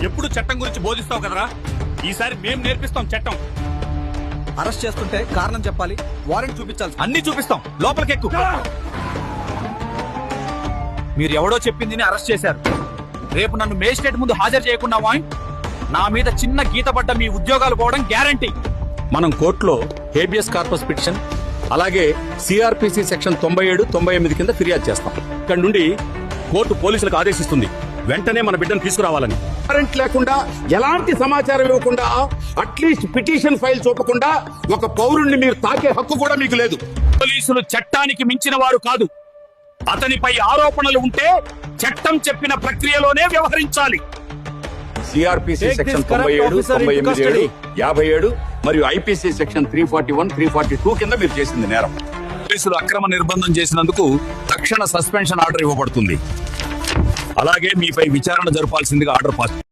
ఎప్పుడు చట్టం గురించి బోధిస్తావు కదరా, ఈసారి మేం నేర్పిస్తాం చట్టం. అరెస్ట్ చేస్తుంటే కారణం చెప్పాలి, వారెంట్ చూపించాలి. అన్ని చూపిస్తాం, లోపలికెక్కు. మీరు ఎవడో చెప్పింది అరెస్ట్ చేశారు. రేపు నన్ను మేజిస్ట్రేట్ ముందు హాజరు చేయకుండా నా మీద చిన్న గీత పడ్డ మీ ఉద్యోగాలు పోవడం గ్యారంటీ. మనం కోర్టులో హేబియస్ కార్పస్ పిటిషన్ అలాగే సిఆర్పిసి సెక్షన్ 97, 98 కింద ఫిర్యాదు చేస్తాం. ఇక్కడ నుండి కోర్టు పోలీసులకు ఆదేశిస్తుంది వెంటనే మన బిడ్డను తీసుకురావాలని. వారెంట్ లేకుండా ఎలాంటి సమాచారం ఇవ్వకుండా అట్లీస్ట్ పిటిషన్ ఫైల్ చూపకుండా ఒక పౌరుణ్ణి మీరు తాకే హక్కు కూడా మీకు లేదు. పోలీసులు చట్టానికి మించిన వారు కాదు. అతనిపై ఆరోపణలు ఉంటే చట్టం చెప్పిన ప్రక్రియలోనే వ్యవహరించాలి. సిఆర్పిసి సెక్షన్ 97, 97, 57 మరియు ఐపీసీ సెక్షన్ 341, 342 కింద మీరు చేసింది నేరం. పోలీసులు అక్రమ నిర్బంధం చేసినందుకు తక్షణ సస్పెన్షన్ ఆర్డర్ ఇవ్వబడుతుంది. అలాగే మీపై విచారణ జరపాల్సిందిగా ఆర్డర్ పాస్